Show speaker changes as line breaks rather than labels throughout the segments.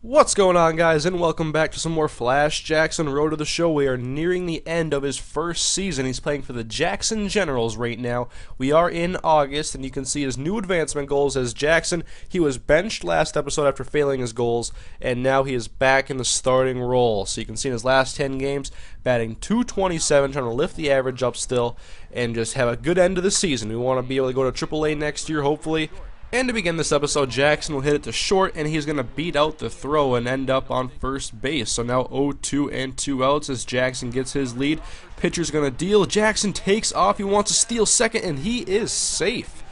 What's going on, guys, and welcome back to some more Flash Jackson Road to the Show. We are nearing the end of his first season. He's playing for the Jackson Generals right now. We are in August, and you can see his new advancement goals as Jackson. He was benched last episode after failing his goals, and now he is back in the starting role. So you can see in his last 10 games, batting .227, trying to lift the average up still, and just have a good end to the season. We want to be able to go to AAA next year, hopefully. And to begin this episode, Jackson will hit it to short, and he's going to beat out the throw and end up on first base. So now 0-2 and 2 outs as Jackson gets his lead. Pitcher's going to deal. Jackson takes off. He wants to steal second, and he is safe.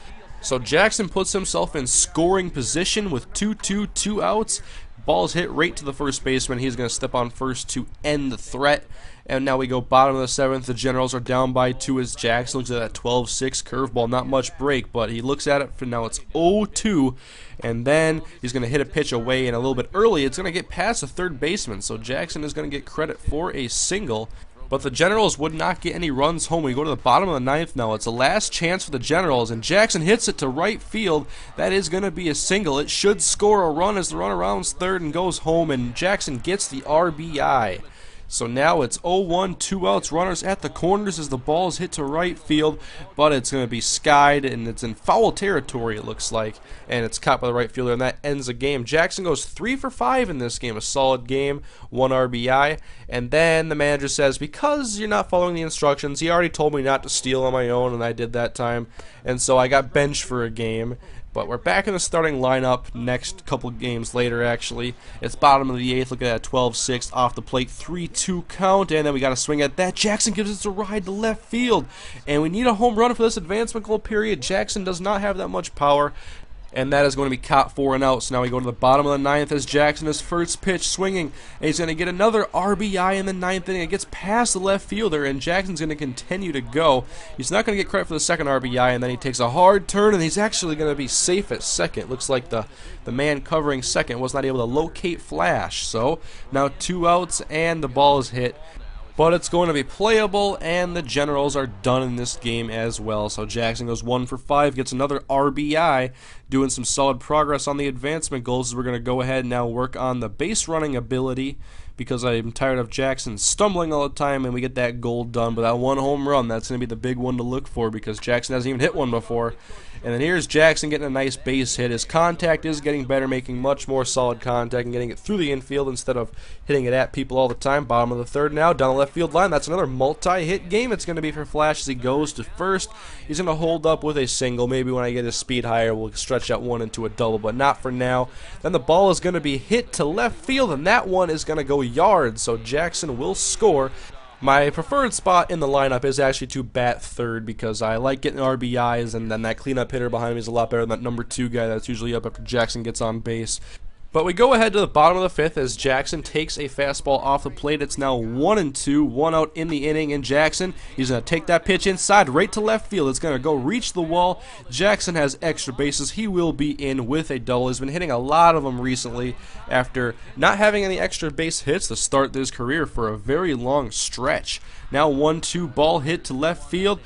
So Jackson puts himself in scoring position with 2-2, 2 outs. Ball's hit right to the first baseman. He's going to step on first to end the threat. And now we go bottom of the 7th. The Generals are down by 2 as Jackson looks at that 12-6 curveball. Not much break, but he looks at it for now. It's 0-2. And then he's going to hit a pitch away, and a little bit early, it's going to get past the third baseman. So Jackson is going to get credit for a single. But the Generals would not get any runs home. We go to the bottom of the 9th now. It's a last chance for the Generals, and Jackson hits it to right field. That is going to be a single. It should score a run as the runner rounds third and goes home, and Jackson gets the RBI. So now it's 0-1, 2 outs, runners at the corners as the ball is hit to right field, but it's going to be skied, and it's in foul territory, it looks like, and it's caught by the right fielder, and that ends the game. Jackson goes 3 for 5 in this game, a solid game, 1 RBI, and then the manager says, because you're not following the instructions, he already told me not to steal on my own, and I did that time, and so I got benched for a game. But we're back in the starting lineup next couple games later, actually. It's bottom of the 8th. Look at that 12-6 off the plate. 3-2 count, and then we got to swing at that. Jackson gives us a ride to left field. And we need a home run for this advancement goal period. Jackson does not have that much power, and that is going to be caught for and out. So now we go to the bottom of the 9th as Jackson is first pitch swinging, and he's going to get another RBI in the 9th inning. It gets past the left fielder, and Jackson's going to continue to go. He's not going to get credit for the second RBI, and then he takes a hard turn, and he's actually going to be safe at second. Looks like the man covering second was not able to locate Flash. So now 2 outs, and the ball is hit. But it's going to be playable, and the Generals are done in this game as well. So Jackson goes 1 for 5, gets another RBI, doing some solid progress on the advancement goals. We're going to go ahead and now work on the base running ability, because I'm tired of Jackson stumbling all the time, and we get that goal done. But that 1 home run, that's going to be the big one to look for, because Jackson hasn't even hit one before. And then here's Jackson getting a nice base hit. His contact is getting better, making much more solid contact and getting it through the infield instead of hitting it at people all the time. Bottom of the 3rd now, down the left field line. That's another multi-hit game. It's going to be for Flash as he goes to first. He's going to hold up with a single. Maybe when I get his speed higher, we'll stretch that one into a double, but not for now. Then the ball is going to be hit to left field, and that one is going to go yards, so Jackson will score. My preferred spot in the lineup is actually to bat third, because I like getting RBIs, and then that cleanup hitter behind me is a lot better than that number 2 guy that's usually up after Jackson gets on base. But we go ahead to the bottom of the 5th as Jackson takes a fastball off the plate. It's now 1-2, 1 out in the inning, and Jackson, he's going to take that pitch inside right to left field. It's going to go reach the wall. Jackson has extra bases. He will be in with a double. He's been hitting a lot of them recently after not having any extra base hits to start his career for a very long stretch. Now 1-2, ball hit to left field,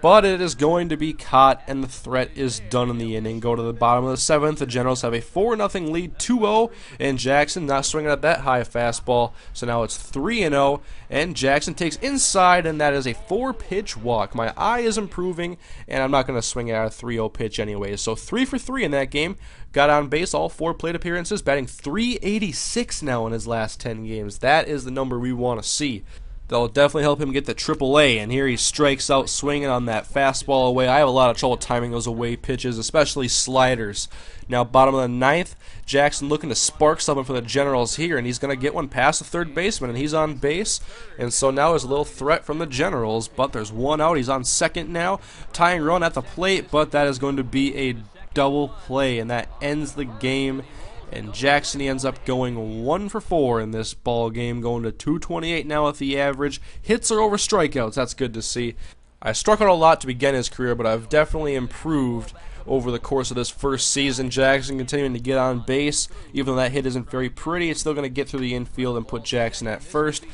but it is going to be caught, and the threat is done in the inning. Go to the bottom of the 7th. The Generals have a 4-0 lead, 2-0, and Jackson not swinging at that high fastball. So now it's 3-0, and Jackson takes inside, and that is a 4-pitch walk. My eye is improving, and I'm not going to swing at a 3-0 pitch anyway. So 3 for 3 in that game. Got on base all 4 plate appearances, batting .386 now in his last 10 games. That is the number we want to see. That'll definitely help him get the AAA, and here he strikes out swinging on that fastball away. I have a lot of trouble timing those away pitches, especially sliders. Now bottom of the 9th, Jackson looking to spark something for the Generals here, and he's going to get one past the third baseman, and he's on base. And so now there's a little threat from the Generals, but there's 1 out. He's on second now, tying run at the plate, but that is going to be a double play, and that ends the game. And Jackson, he ends up going 1 for 4 in this ball game, going to .228 now at the average. Hits are over strikeouts. That's good to see. I struck out a lot to begin his career, but I've definitely improved over the course of this first season. Jackson continuing to get on base. Even though that hit isn't very pretty, it's still going to get through the infield and put Jackson at first.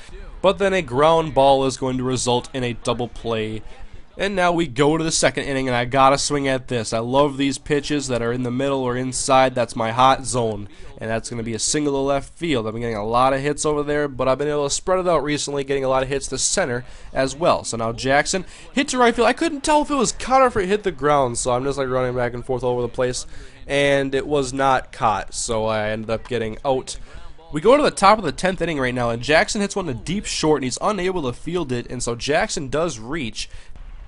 But then a ground ball is going to result in a double play. And now we go to the second inning, and I gotta swing at this. I love these pitches that are in the middle or inside. That's my hot zone, and that's going to be a single to left field. I've been getting a lot of hits over there, but I've been able to spread it out recently, getting a lot of hits to center as well. So now Jackson hit to right field. I couldn't tell if it was caught or if it hit the ground, so I'm just like running back and forth all over the place, and it was not caught, so I ended up getting out. We go to the top of the 10th inning right now, and Jackson hits one to deep short, and he's unable to field it, and so Jackson does reach.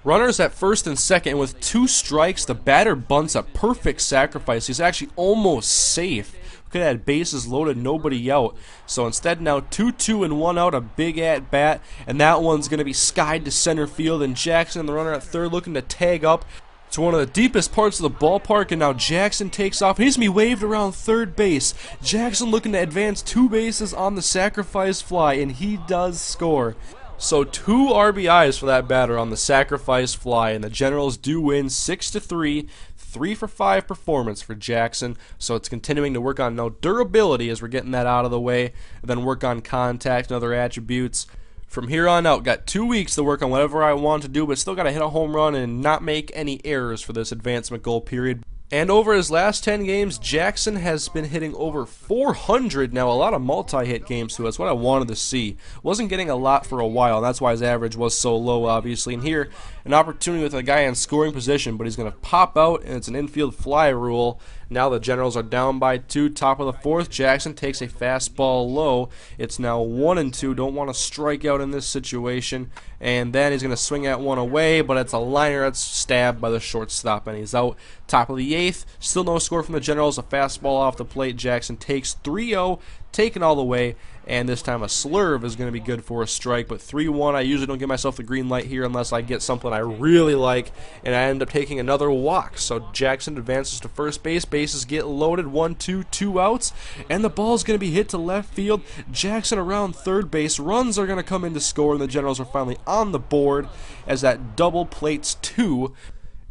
Runners at first and second, and with 2 strikes, the batter bunts a perfect sacrifice. He's actually almost safe. Could have had bases loaded, nobody out. So instead now 2-2 and 1 out, a big at bat, and that one's going to be skied to center field, and Jackson, the runner at third, looking to tag up to one of the deepest parts of the ballpark, and now Jackson takes off. He's going to be waved around third base. Jackson looking to advance 2 bases on the sacrifice fly, and he does score. So 2 RBIs for that batter on the sacrifice fly, and the Generals do win 6-3, 3-for-5 performance for Jackson. So it's continuing to work on durability as we're getting that out of the way, and then work on contact and other attributes. From here on out, got 2 weeks to work on whatever I want to do, but still got to hit a home run and not make any errors for this advancement goal period. And over his last 10 games, Jackson has been hitting over 400 now. A lot of multi-hit games too. That's what I wanted to see. Wasn't getting a lot for a while, and that's why his average was so low, obviously. And here, an opportunity with a guy in scoring position, but he's going to pop out, and it's an infield fly rule. Now the Generals are down by 2, top of the 4th. Jackson takes a fastball low. It's now 1-2. Don't want to strike out in this situation. And then he's going to swing at one away, but it's a liner that's stabbed by the shortstop, and he's out. Top of the 8th. Still no score from the Generals. A fastball off the plate. Jackson takes 3-0, taken all the way. And this time a slurve is going to be good for a strike, but 3-1, I usually don't give myself the green light here unless I get something I really like, and I end up taking another walk. So Jackson advances to first base, bases get loaded, 1-2, 2 outs, and the ball's going to be hit to left field. Jackson around third base, runs are going to come in to score, and the Generals are finally on the board as that double plates 2.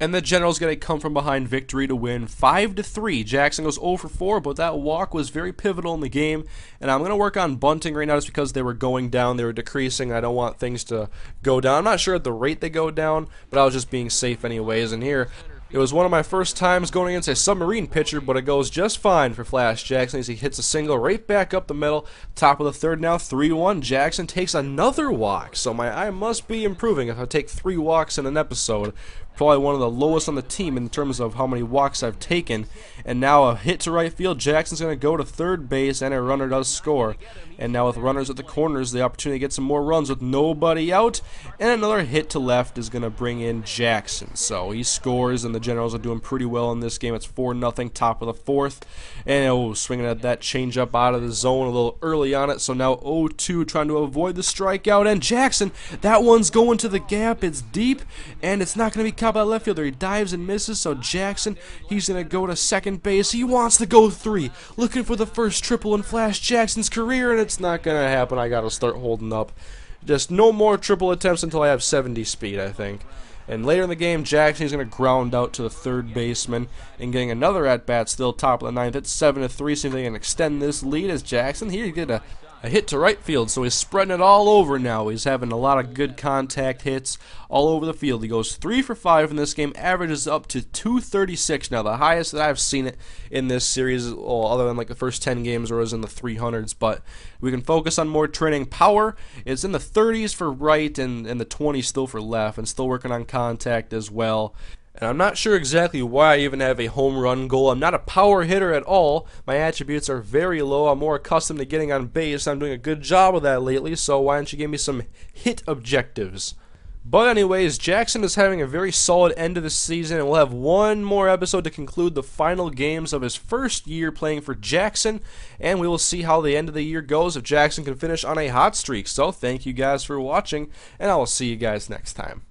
And the Generals get a come-from-behind victory to win 5-3. Jackson goes 0 for 4, but that walk was very pivotal in the game. And I'm going to work on bunting right now just because they were going down. They were decreasing. I don't want things to go down. I'm not sure at the rate they go down, but I was just being safe anyways. And here, it was one of my first times going against a submarine pitcher, but it goes just fine for Flash Jackson as he hits a single right back up the middle. Top of the 3rd now, 3-1. Jackson takes another walk, so my eye must be improving if I take 3 walks in an episode. Probably one of the lowest on the team in terms of how many walks I've taken. And now a hit to right field. Jackson's going to go to third base, and a runner does score. And now with runners at the corners, the opportunity to get some more runs with nobody out. And another hit to left is going to bring in Jackson. So he scores, and the Generals are doing pretty well in this game. It's 4-0, top of the 4th. And swinging at that changeup out of the zone a little early on it. So now 0-2, trying to avoid the strikeout. And Jackson, that one's going to the gap. It's deep, and it's not going to be caught by the left fielder. He dives and misses. So Jackson, he's going to go to second base. He wants to go 3, looking for the first triple in Flash Jackson's career, and it's not going to happen. I got to start holding up. Just no more triple attempts until I have 70 speed, I think. And later in the game, Jackson is going to ground out to the third baseman and getting another at-bat still top of the 9th. It's 7-3, see if they can extend this lead as Jackson. Here you get a hit to right field, so he's spreading it all over now. He's having a lot of good contact hits all over the field. He goes 3 for 5 in this game, averages up to 236 now, the highest that I've seen it in this series, well, other than like the first 10 games where it was in the 300s. But we can focus on more training power. It's in the 30s for right and the 20s still for left, and still working on contact as well. And I'm not sure exactly why I even have a home run goal. I'm not a power hitter at all. My attributes are very low. I'm more accustomed to getting on base. I'm doing a good job of that lately, so why don't you give me some hit objectives? But anyways, Jackson is having a very solid end of the season, and we'll have one more episode to conclude the final games of his first year playing for Jackson, and we will see how the end of the year goes if Jackson can finish on a hot streak. So thank you guys for watching, and I will see you guys next time.